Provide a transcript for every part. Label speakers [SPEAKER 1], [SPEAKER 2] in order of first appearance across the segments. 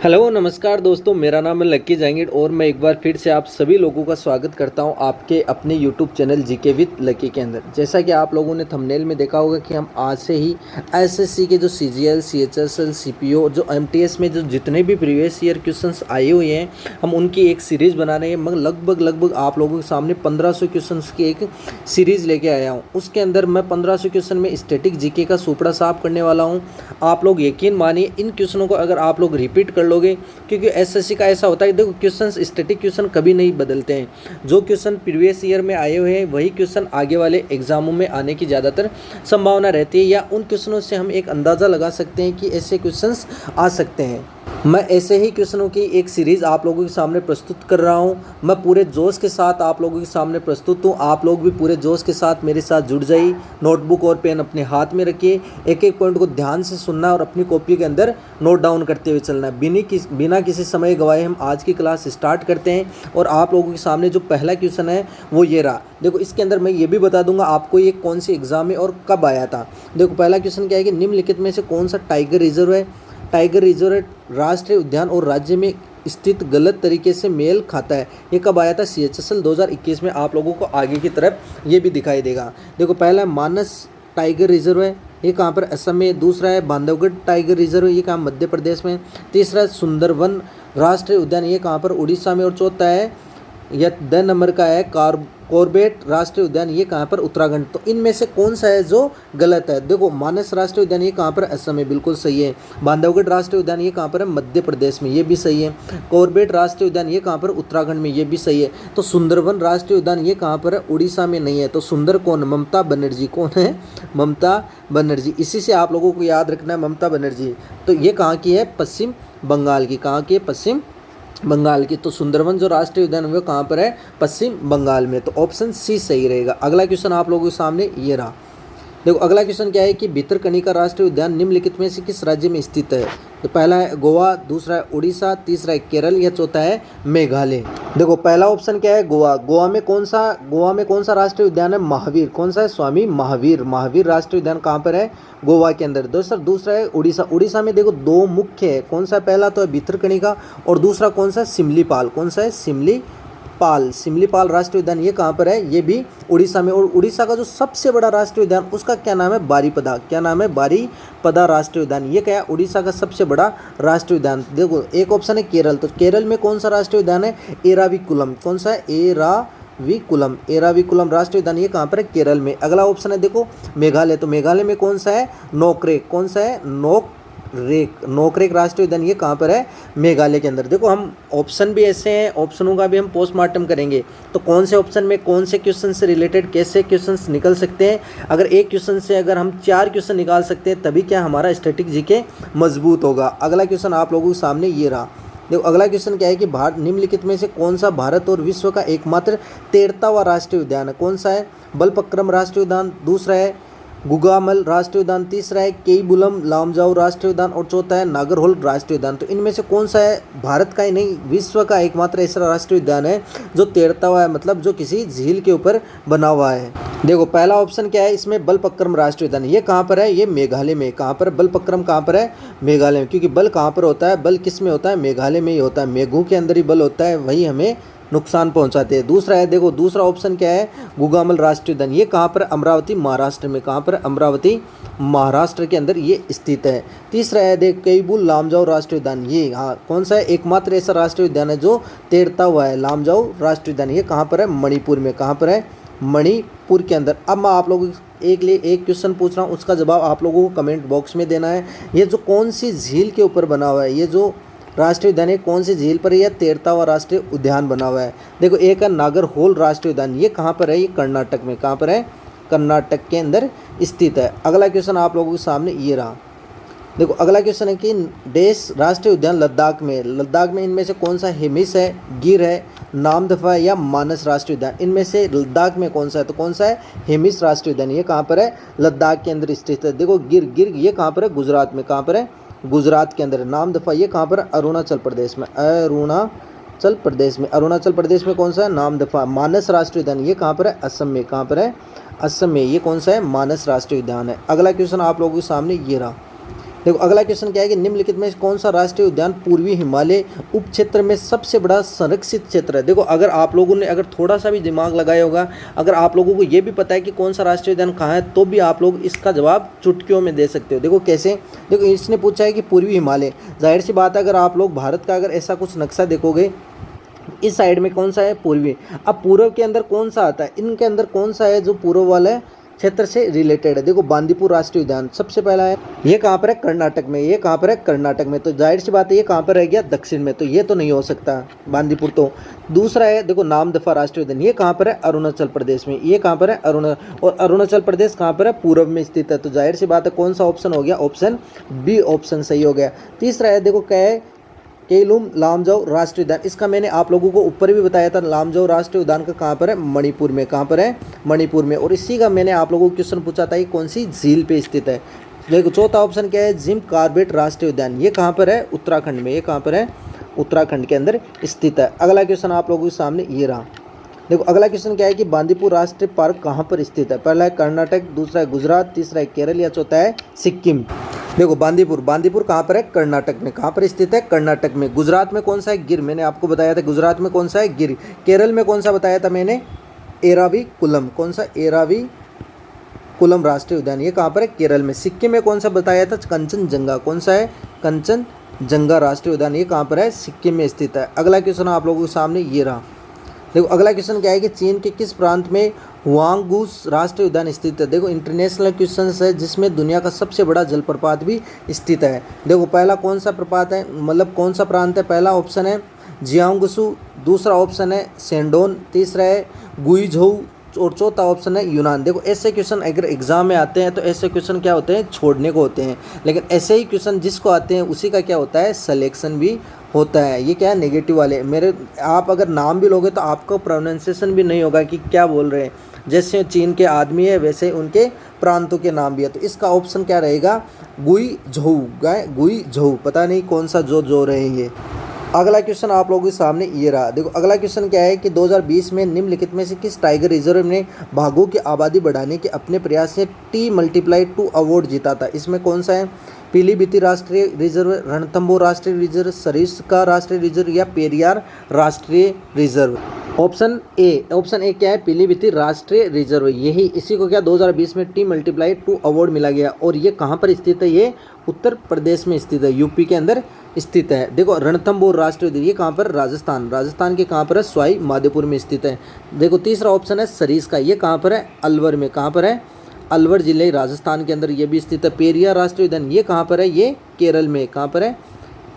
[SPEAKER 1] Hello नमस्कार दोस्तों, मेरा नाम है लक्की जैंगिड और मैं एक बार फिर से आप सभी लोगों का स्वागत करता हूं आपके अपने यूट्यूब चैनल जीके विद लक्की के अंदर। जैसा कि आप लोगों ने थंबनेल में देखा होगा कि हम आज से ही एसएससी के जो सीजीएल, सीएचएसएल, सीपीओ, जो एमटीएस में जो जितने भी प्रीवियस ईयर क्वेश्चंस आए हुए हैं हम उनकी एक सीरीज़ बना रहे हैं। मगर लगभग आप लोगों के सामने 1500 क्वेश्चन की एक सीरीज़ लेके आया हूँ। उसके अंदर मैं 1500 क्वेश्चन में स्टैटिक जीके का सुपड़ा साफ करने वाला हूँ। आप लोग यकीन मानिए इन क्वेश्चनों को अगर आप लोग रिपीट कर लोगे, क्योंकि एसएससी का ऐसा होता है कि देखो क्वेश्चन स्टैटिक क्वेश्चन कभी नहीं बदलते हैं। जो क्वेश्चन प्रीवियस ईयर में आए हुए हैं वही क्वेश्चन आगे वाले एग्जामों में आने की ज़्यादातर संभावना रहती है, या उन क्वेश्चनों से हम एक अंदाज़ा लगा सकते हैं कि ऐसे क्वेश्चंस आ सकते हैं। मैं ऐसे ही क्वेश्चनों की एक सीरीज़ आप लोगों के सामने प्रस्तुत कर रहा हूं। मैं पूरे जोश के साथ आप लोगों के सामने प्रस्तुत हूं। आप लोग भी पूरे जोश के साथ मेरे साथ जुड़ जाइए। नोटबुक और पेन अपने हाथ में रखिए, एक एक पॉइंट को ध्यान से सुनना और अपनी कॉपी के अंदर नोट डाउन करते हुए चलना है। बिना किसी समय गवाए हम आज की क्लास स्टार्ट करते हैं। और आप लोगों के सामने जो पहला क्वेश्चन है वो ये रहा। देखो इसके अंदर मैं ये भी बता दूंगा आपको ये कौन सी एग्जाम में और कब आया था। देखो पहला क्वेश्चन क्या है कि निम्नलिखित में से कौन सा टाइगर रिजर्व है। टाइगर रिजर्व राष्ट्रीय उद्यान और राज्य में स्थित गलत तरीके से मेल खाता है। ये कब आया था? सीएचएसएल 2021 में। आप लोगों को आगे की तरफ ये भी दिखाई देगा। देखो पहला मानस टाइगर रिजर्व है, ये कहाँ पर? असम में। दूसरा है बांधवगढ़ टाइगर रिजर्व, ये कहाँ? मध्य प्रदेश में। तीसरा सुंदरवन राष्ट्रीय उद्यान, ये कहाँ पर? उड़ीसा में। और चौथा है या द नंबर का है कॉर्बेट राष्ट्रीय उद्यान, ये कहाँ पर? उत्तराखंड। तो इनमें से कौन सा है जो गलत है? देखो मानस राष्ट्रीय उद्यान ये कहाँ पर? असम में, बिल्कुल सही है। बांधवगढ़ राष्ट्रीय उद्यान ये कहाँ पर है? मध्य प्रदेश में, ये भी सही है। कॉर्बेट राष्ट्रीय उद्यान ये कहाँ पर? उत्तराखंड में, ये भी सही है। तो सुंदरवन राष्ट्रीय उद्यान ये कहाँ पर है? उड़ीसा में नहीं है। तो सुंदर कौन? ममता बनर्जी। कौन है? ममता बनर्जी। इसी से आप लोगों को याद रखना है, ममता बनर्जी। तो ये कहाँ की है? पश्चिम बंगाल की। कहाँ की है? पश्चिम बंगाल की। तो सुंदरवन जो राष्ट्रीय उद्यान है कहाँ पर है? पश्चिम बंगाल में। तो ऑप्शन सी सही रहेगा। अगला क्वेश्चन आप लोगों के सामने ये रहा। देखो अगला क्वेश्चन क्या है कि भितरकनिका राष्ट्रीय उद्यान निम्नलिखित में से किस राज्य में स्थित है? तो पहला है गोवा, दूसरा है उड़ीसा, तीसरा है केरल, या चौथा है मेघालय। देखो पहला ऑप्शन क्या है? गोवा। गोवा में कौन सा राष्ट्रीय उद्यान है? महावीर। कौन सा है? स्वामी महावीर। महावीर राष्ट्रीय उद्यान कहाँ पर है? गोवा के अंदर। दूसरा है उड़ीसा। उड़ीसा में देखो दो मुख्य है। कौन सा? पहला तो है भितरकनिका और दूसरा कौन सा? सिमलीपाल। कौन सा है? सिमलीपाल राष्ट्रीय उद्यान ये कहाँ पर है? ये भी उड़ीसा में। और उड़ीसा का जो सबसे बड़ा राष्ट्रीय उद्यान उसका क्या नाम है? बारीपदा। क्या नाम है? बारीपदा राष्ट्रीय उद्यान। ये क्या है? उड़ीसा का सबसे बड़ा राष्ट्रीय उद्यान। देखो एक ऑप्शन है केरल। तो केरल में कौन सा राष्ट्रीय उद्यान है? एराविकुलम। कौन सा है? एराविकुलम राष्ट्रीय उद्यान ये कहाँ पर है? केरल में। अगला ऑप्शन है देखो मेघालय। तो मेघालय में कौन सा है? नोकरेक। कौन सा है? नोकरेक राष्ट्रीय उद्यान ये कहाँ पर है? मेघालय के अंदर। देखो हम ऑप्शन भी ऐसे हैं, ऑप्शनों का भी हम पोस्टमार्टम करेंगे। तो कौन से ऑप्शन में कौन से क्वेश्चन से रिलेटेड कैसे क्वेश्चंस निकल सकते हैं। अगर एक क्वेश्चन से अगर हम 4 क्वेश्चन निकाल सकते हैं तभी क्या हमारा स्टैटिक जीके मजबूत होगा। अगला क्वेश्चन आप लोगों के सामने ये रहा। देखो अगला क्वेश्चन क्या है कि भारत निम्नलिखित में से कौन सा भारत और विश्व का एकमात्र तैरता हुआ राष्ट्रीय उद्यान है? कौन सा है? बलपक्रम राष्ट्रीय उद्यान। दूसरा है गुगामल राष्ट्रीय उद्यान। तीसरा है केईबुलम लामजाऊ राष्ट्रीय उद्यान। और चौथा है नागरहोल राष्ट्रीय उद्यान। तो इनमें से कौन सा है भारत का ही नहीं विश्व का एकमात्र ऐसा राष्ट्रीय उद्यान है जो तैरता हुआ है, मतलब जो किसी झील के ऊपर बना हुआ है? देखो पहला ऑप्शन क्या है इसमें? बलपक्रम राष्ट्रीय उद्यान। ये कहाँ पर है? ये मेघालय में। कहाँ पर? बलपक्रम कहाँ पर है? मेघालय में। क्योंकि बल कहाँ पर होता है? बल किस में होता है? मेघालय में ही होता है। मेघों के अंदर ही बल होता है, वही हमें नुकसान पहुंचाते हैं। दूसरा है देखो दूसरा ऑप्शन क्या है? गुगामल राष्ट्रीय उद्यान। ये कहाँ पर? अमरावती महाराष्ट्र में। कहाँ पर? अमरावती महाराष्ट्र के अंदर ये स्थित है। तीसरा है देख केईबुल लामजाऊ राष्ट्रीय उद्यान। ये कौन सा है? एकमात्र ऐसा राष्ट्रीय उद्यान है जो तैरता हुआ है, लामजाऊ राष्ट्रीय उद्यान। ये कहाँ पर है? मणिपुर में। कहाँ पर है? मणिपुर के अंदर। अब मैं आप लोगों एक क्वेश्चन पूछ रहा हूँ, उसका जवाब आप लोगों को कमेंट बॉक्स में देना है। ये जो कौन सी झील के ऊपर बना हुआ है, ये जो राष्ट्रीय उद्यान है कौन सी झील पर यह तैरता हुआ राष्ट्रीय उद्यान बना हुआ है? देखो एक है नागरहोल राष्ट्रीय उद्यान। ये कहाँ पर है? ये कर्नाटक में। कहाँ पर है? कर्नाटक के अंदर स्थित है। अगला क्वेश्चन आप लोगों के सामने ये रहा। देखो अगला क्वेश्चन है कि देश राष्ट्रीय उद्यान लद्दाख में। लद्दाख में इनमें से कौन सा? हिमिस है, गिर है, नामदफा है, या मानस राष्ट्रीय उद्यान। इनमें से लद्दाख में कौन सा है? तो कौन सा है? हिमिस राष्ट्रीय उद्यान। ये कहाँ पर है? लद्दाख के अंदर स्थित है। देखो गिर ये कहाँ पर है? गुजरात में। कहाँ पर है? गुजरात के अंदर। नामदफा ये कहाँ पर? अरुणाचल प्रदेश में। अरुणाचल प्रदेश में कौन सा है? नामदफा। मानस राष्ट्रीय उद्यान ये कहाँ पर है? असम में। कहाँ पर है? असम में। ये कौन सा है? मानस राष्ट्रीय उद्यान है। अगला क्वेश्चन आप लोगों के सामने ये रहा। देखो अगला क्वेश्चन क्या है कि निम्नलिखित में कौन सा राष्ट्रीय उद्यान पूर्वी हिमालय उप क्षेत्र में सबसे बड़ा संरक्षित क्षेत्र है। देखो अगर आप लोगों ने अगर थोड़ा सा भी दिमाग लगाया होगा, अगर आप लोगों को ये भी पता है कि कौन सा राष्ट्रीय उद्यान कहाँ है, तो भी आप लोग इसका जवाब चुटकियों में दे सकते हो। देखो कैसे, देखो इसने पूछा है कि पूर्वी हिमालय, जाहिर सी बात है अगर आप लोग भारत का अगर ऐसा कुछ नक्शा देखोगे, इस साइड में कौन सा है, पूर्वी। अब पूर्व के अंदर कौन सा आता है, इनके अंदर कौन सा है जो पूर्व वाला क्षेत्र से रिलेटेड है। देखो बांदीपुर राष्ट्रीय उद्यान सबसे पहला है, ये कहाँ पर है, कर्नाटक में। ये कहाँ पर है, कर्नाटक में। तो जाहिर सी बात है ये कहाँ पर रह गया, दक्षिण में, तो ये तो नहीं हो सकता बांदीपुर। तो दूसरा है देखो नामदफा राष्ट्रीय उद्यान, ये कहाँ पर है, अरुणाचल प्रदेश में। ये कहाँ पर है, और अरुणाचल प्रदेश कहाँ पर है, पूर्व में स्थित है। तो जाहिर सी बात है कौन सा ऑप्शन हो गया, ऑप्शन बी ऑप्शन सही हो गया। तीसरा है देखो क्या है, केलुम लामजाओ राष्ट्रीय उद्यान, इसका मैंने आप लोगों को ऊपर भी बताया था। लामजाओ राष्ट्रीय उद्यान का कहाँ पर है, मणिपुर में। कहाँ पर है, मणिपुर में। और इसी का मैंने आप लोगों को क्वेश्चन पूछा था, ये कौन सी झील पे स्थित है। देखो चौथा ऑप्शन क्या है, जिम कॉर्बेट राष्ट्रीय उद्यान, ये कहाँ पर है, उत्तराखंड में। ये कहाँ पर है, उत्तराखंड के अंदर स्थित है। अगला क्वेश्चन आप लोगों के सामने ये रहा। देखो अगला क्वेश्चन क्या है कि बांदीपुर राष्ट्रीय पार्क कहाँ पर स्थित है। पहला है कर्नाटक, दूसरा है गुजरात, तीसरा है केरल, या चौथा है सिक्किम। देखो बांदीपुर कहाँ पर है, कर्नाटक में। कहाँ पर स्थित है, कर्नाटक में। गुजरात में कौन सा है, गिर, मैंने आपको बताया था गुजरात में कौन सा है, गिर। केरल में कौन सा बताया था मैंने, एराविकुलम। कौन सा, एराविकुलम राष्ट्रीय उद्यान, ये कहाँ पर है, केरल में। सिक्किम में कौन सा बताया था, कंचनजंगा। कौन सा है, कंचनजंगा राष्ट्रीय उद्यान, ये कहाँ पर है, सिक्किम में स्थित है। अगला क्वेश्चन आप लोगों के सामने ये रहा। देखो अगला क्वेश्चन क्या है कि चीन के किस प्रांत में हुआंगगुस राष्ट्रीय उद्यान स्थित है। देखो इंटरनेशनल क्वेश्चन है जिसमें दुनिया का सबसे बड़ा जलप्रपात भी स्थित है। देखो पहला कौन सा प्रपात है, मतलब कौन सा प्रांत है। पहला ऑप्शन है जियांगसू, दूसरा ऑप्शन है सेंडोन, तीसरा है गुइझोउ, और चौथा ऑप्शन है यूनान। देखो ऐसे क्वेश्चन अगर एग्जाम में आते हैं तो ऐसे क्वेश्चन क्या होते हैं, छोड़ने को होते हैं, लेकिन ऐसे ही क्वेश्चन जिसको आते हैं उसी का क्या होता है, सिलेक्शन भी होता है। ये क्या है, नेगेटिव वाले। मेरे आप अगर नाम भी लोगे तो आपको प्रोनाउंसिएशन भी नहीं होगा कि क्या बोल रहे हैं। जैसे चीन के आदमी है वैसे उनके प्रांतों के नाम भी है। तो इसका ऑप्शन क्या रहेगा, गुइझोउ। पता नहीं कौन सा जो रहेंगे। अगला क्वेश्चन आप लोगों के सामने ये रहा। देखो अगला क्वेश्चन क्या है कि 2020 में निम्नलिखित में से किस टाइगर रिजर्व ने बाघों की आबादी बढ़ाने के अपने प्रयास से T+2 अवार्ड जीता था। इसमें कौन सा है, पीलीभीती राष्ट्रीय रिजर्व, रणथंबोर राष्ट्रीय रिजर्व, सरिस्का राष्ट्रीय रिजर्व, या पेरियार राष्ट्रीय रिजर्व। ऑप्शन ए क्या है, पीलीभीती राष्ट्रीय रिजर्व। यही इसी को क्या 2020 में T+2 अवार्ड मिला गया। और ये कहाँ पर स्थित है, ये उत्तर प्रदेश में स्थित है, यूपी के अंदर स्थित है। देखो रणथंबोर राष्ट्रीय उद्यान, ये कहाँ पर, राजस्थान के कहाँ पर है, सवाई माधोपुर में स्थित है। देखो तीसरा ऑप्शन है सरिस्का, ये कहाँ पर है, अलवर में। कहाँ पर है, अलवर जिले राजस्थान के अंदर ये भी स्थित है। पेरियार राष्ट्रीय उद्यान ये कहाँ पर है, ये केरल में। कहाँ पर है,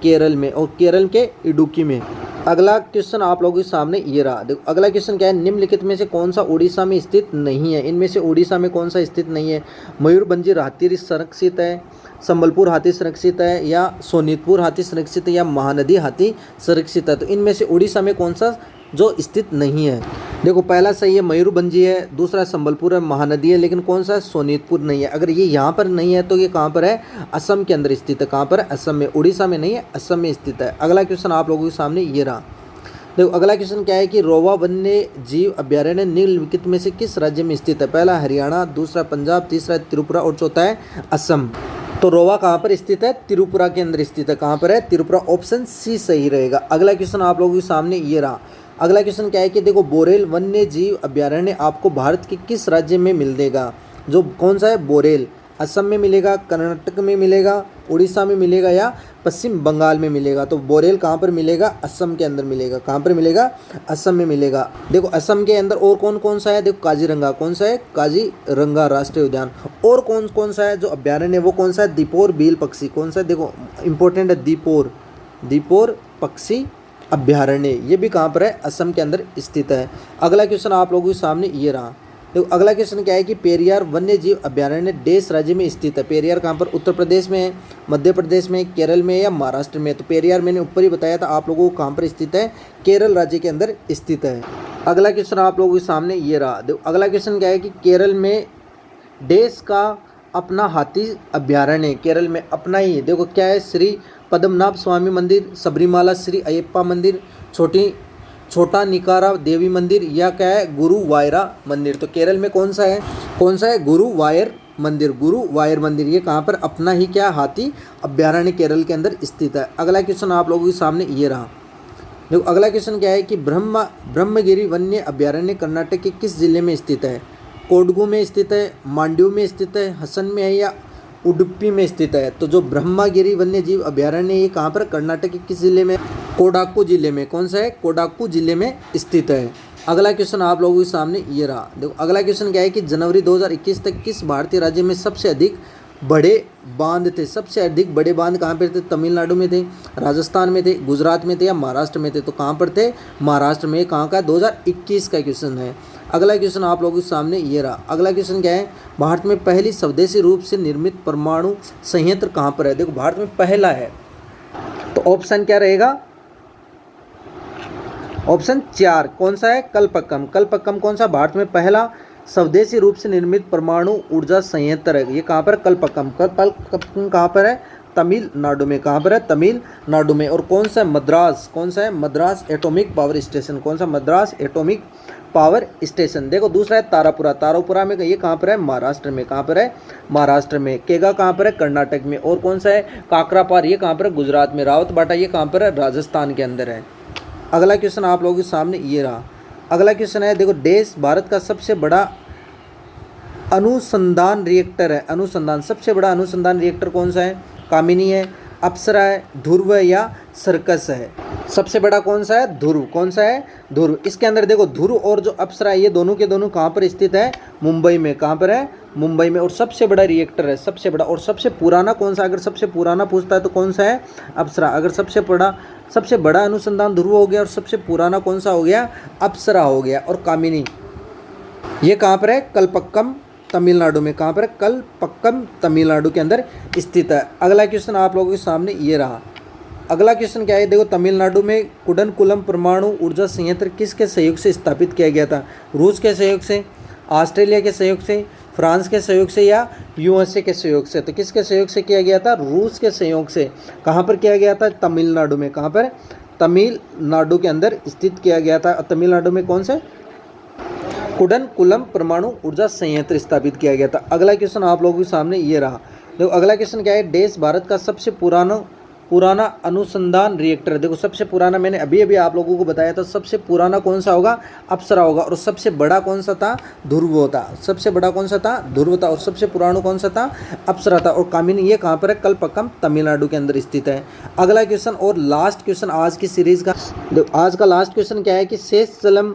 [SPEAKER 1] केरल में, और केरल के इडुक्की में। अगला क्वेश्चन आप लोगों के सामने ये रहा। देखो अगला क्वेश्चन क्या है, निम्नलिखित में से कौन सा उड़ीसा में स्थित नहीं है। इनमें से उड़ीसा में कौन सा स्थित नहीं है, मयूरभंज हाथी संरक्षित है, संबलपुर हाथी संरक्षित है, या सोनीतपुर हाथी संरक्षित है, या महानदी हाथी संरक्षित है। तो इनमें से उड़ीसा में कौन सा जो स्थित नहीं है। देखो पहला सही है मयूरभंजी है, दूसरा संबलपुर है, महानदी है, लेकिन कौन सा, सोनीतपुर नहीं है। अगर ये यहाँ पर नहीं है तो ये कहाँ पर है, असम के अंदर स्थित है। कहाँ पर है, असम में। उड़ीसा में नहीं है, असम में स्थित है। अगला क्वेश्चन आप लोगों के सामने ये रहा। देखो अगला क्वेश्चन क्या है कि रोवा वन्य जीव अभ्यारण्य निम्नलिखित में से किस राज्य में स्थित है। पहला हरियाणा, दूसरा पंजाब, तीसरा त्रिपुरा, और चौथा है असम। तो रोवा कहाँ पर स्थित है, त्रिपुरा के अंदर स्थित है। कहाँ पर है, त्रिपुरा। ऑप्शन सी सही रहेगा। अगला क्वेश्चन आप लोगों के सामने ये रहा। अगला क्वेश्चन क्या है कि देखो बोरेल वन्य जीव अभ्यारण्य आपको भारत के किस राज्य में मिल देगा। जो कौन सा है, बोरेल, असम में मिलेगा, कर्नाटक में मिलेगा, उड़ीसा में मिलेगा, या पश्चिम बंगाल में मिलेगा। तो बोरेल कहाँ पर मिलेगा, असम के अंदर मिलेगा। कहाँ पर मिलेगा, असम में मिलेगा। देखो असम के अंदर और कौन कौन सा है, देखो काजीरंगा। कौन सा है, काजीरंगा राष्ट्रीय उद्यान। और कौन कौन सा है जो अभ्यारण्य है, वो कौन सा है, दीपोर बील पक्षी। कौन सा है, देखो इंपॉर्टेंट है, दीपोर पक्षी अभ्यारण्य, ये भी कहाँ पर है, असम के अंदर स्थित है। अगला क्वेश्चन आप लोगों के सामने ये रहा। देखो अगला क्वेश्चन क्या है कि पेरियार वन्य जीव अभ्यारण्य देश राज्य में स्थित है। पेरियार कहाँ पर, उत्तर प्रदेश में है, मध्य प्रदेश में, केरल में, या महाराष्ट्र में। तो पेरियार मैंने ऊपर ही बताया था आप लोगों को कहाँ पर स्थित है, केरल राज्य के अंदर स्थित है। अगला क्वेश्चन आप लोगों के सामने ये रहा। देखो अगला क्वेश्चन क्या है कि केरल में देश का अपना हाथी अभ्यारण्य, केरल में अपना ही। देखो क्या है, श्री पद्मनाभ स्वामी मंदिर, सबरीमाला श्री अयप्पा मंदिर, छोटा निकारा देवी मंदिर, या क्या है, गुरुवायूर मंदिर। तो केरल में कौन सा है, गुरुवायूर मंदिर, गुरुवायूर मंदिर, ये कहाँ पर अपना ही क्या हाथी अभ्यारण्य केरल के अंदर स्थित है। अगला क्वेश्चन आप लोगों के सामने ये रहा। देखो अगला क्वेश्चन क्या है कि ब्रह्मगिरी वन्य अभ्यारण्य कर्नाटक के किस जिले में स्थित है? कोडगु में स्थित है, मांड्यू में स्थित है, हसन में है या उडुपी में स्थित है? तो जो ब्रह्मगिरी वन्य जीव अभ्यारण्य ये कहाँ पर कर्नाटक के किस जिले में? कोडागु जिले में। कौन सा है? कोडागु जिले में स्थित है। अगला क्वेश्चन आप लोगों के सामने ये रहा। देखो अगला क्वेश्चन क्या है कि जनवरी 2021 तक किस भारतीय राज्य में सबसे अधिक बड़े बांध थे? सबसे अधिक बड़े बांध कहाँ पर थे? तमिलनाडु में थे, राजस्थान में थे, गुजरात में थे या महाराष्ट्र में थे? तो कहाँ पर थे? महाराष्ट्र में। कहाँ का? 2021 का क्वेश्चन है। अगला क्वेश्चन आप लोगों के सामने ये रहा। अगला क्वेश्चन क्या है? भारत में पहली स्वदेशी रूप से निर्मित परमाणु संयंत्र कहाँ पर है? देखो भारत में पहला है, तो ऑप्शन क्या रहेगा? ऑप्शन 4 कौन सा है? कलपक्कम। कलपक्कम कौन सा? भारत में पहला स्वदेशी रूप से निर्मित परमाणु ऊर्जा संयंत्र है। ये कहाँ पर? कलपक्कम। कलपक्कम कहाँ पर है? तमिलनाडु में। कहाँ पर है? तमिलनाडु में। और कौन सा? मद्रास। कौन सा है? Madras atomic power station. कौन सा? Madras atomic power station. देखो दूसरा है तारापुरा। तारापुरा में ये कहाँ पर है? महाराष्ट्र में। कहाँ पर है? महाराष्ट्र में। केगा कहाँ पर है? कर्नाटक में। और कौन सा है? काकरापार, ये कहाँ पर है? गुजरात में। रावतबाटा ये कहाँ पर है? राजस्थान के अंदर है। अगला क्वेश्चन आप लोगों के सामने ये रहा। अगला क्वेश्चन है, देखो देश भारत का सबसे बड़ा अनुसंधान रिएक्टर है। अनुसंधान, सबसे बड़ा अनुसंधान रिएक्टर कौन सा है? कामिनी है, अप्सरा है, ध्रुव या सर्कस है? सबसे बड़ा कौन सा है? ध्रुव। कौन सा है? ध्रुव। इसके अंदर देखो ध्रुव और जो अप्सरा है ये दोनों के दोनों कहाँ पर स्थित है? मुंबई में। कहाँ पर है? मुंबई में। और सबसे बड़ा रिएक्टर है, सबसे बड़ा। और सबसे पुराना कौन सा? अगर सबसे पुराना पूछता है तो कौन सा है? अप्सरा। अगर सबसे बड़ा अनुसंधान ध्रुव हो गया और सबसे पुराना कौन सा हो गया? अप्सरा हो गया। और कामिनी ये कहाँ पर है? कलपक्कम तमिलनाडु में। कहाँ पर है? कलपक्कम तमिलनाडु के अंदर स्थित है। अगला क्वेश्चन आप लोगों के सामने ये रहा। अगला क्वेश्चन क्या है? देखो तमिलनाडु में कुडनकुलम परमाणु ऊर्जा संयंत्र किसके सहयोग से स्थापित किया गया था? रूस के सहयोग से, ऑस्ट्रेलिया के सहयोग से, फ्रांस के सहयोग से या यूएसए के सहयोग से? तो किसके सहयोग से किया गया था? रूस के सहयोग से। कहाँ पर किया गया था? तमिलनाडु में। कहाँ पर? तमिलनाडु के अंदर स्थित किया गया था। तमिलनाडु में कौन से? कुडनकुलम परमाणु ऊर्जा संयंत्र स्थापित किया गया था। अगला क्वेश्चन आप लोगों के सामने ये रहा। देखो अगला क्वेश्चन क्या है? देश भारत का सबसे पुराना अनुसंधान रिएक्टर है। देखो सबसे पुराना मैंने अभी आप लोगों को बताया था, सबसे पुराना कौन सा होगा? अप्सरा होगा। और सबसे बड़ा कौन सा था? ध्रुव था। सबसे बड़ा कौन सा था? ध्रुव था। और सबसे पुराना कौन सा था? अप्सरा था। और कामिनी ये कहाँ पर है? कलपक्कम तमिलनाडु के अंदर स्थित है। अगला क्वेश्चन और लास्ट क्वेश्चन आज की सीरीज का। आज का लास्ट क्वेश्चन क्या है कि शेषचलम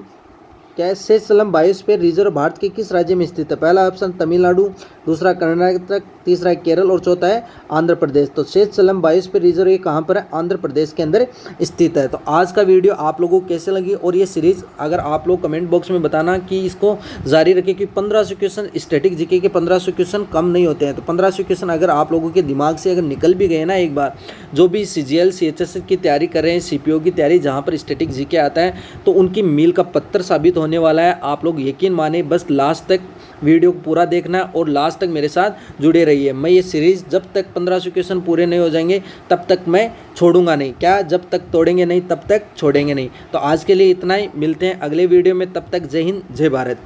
[SPEAKER 1] क्या है? शेषचलम बायोस्फीयर रिजर्व भारत के किस राज्य में स्थित है? पहला ऑप्शन तमिलनाडु, दूसरा कर्नाटक, तीसरा है केरल और चौथा है आंध्र प्रदेश। तो शेषचलम बायोस्फीयर रिजर्व ये कहाँ पर है? आंध्र प्रदेश के अंदर स्थित है। तो आज का वीडियो आप लोगों को कैसे लगी और ये सीरीज़ अगर आप लोग कमेंट बॉक्स में बताना कि इसको जारी रखें, कि 1500 क्वेश्चन स्टैटिक जीके के 1500 क्वेश्चन कम नहीं होते हैं। तो 1500 क्वेश्चन अगर आप लोगों के दिमाग से अगर निकल भी गए ना एक बार, जो भी CGL CHS की तैयारी कर रहे हैं, CPO की तैयारी जहाँ पर स्टैटिक जीके आता है, तो उनकी मील का पत्थर साबित होने वाला है। आप लोग यकीन माने, बस लास्ट तक वीडियो को पूरा देखना और लास्ट तक मेरे साथ जुड़े रहिए। मैं ये सीरीज़ जब तक 1500 क्वेश्चन पूरे नहीं हो जाएंगे तब तक मैं छोड़ूंगा नहीं। क्या? जब तक तोड़ेंगे नहीं तब तक छोड़ेंगे नहीं। तो आज के लिए इतना ही, मिलते हैं अगले वीडियो में। तब तक जय हिंद, जय भारत।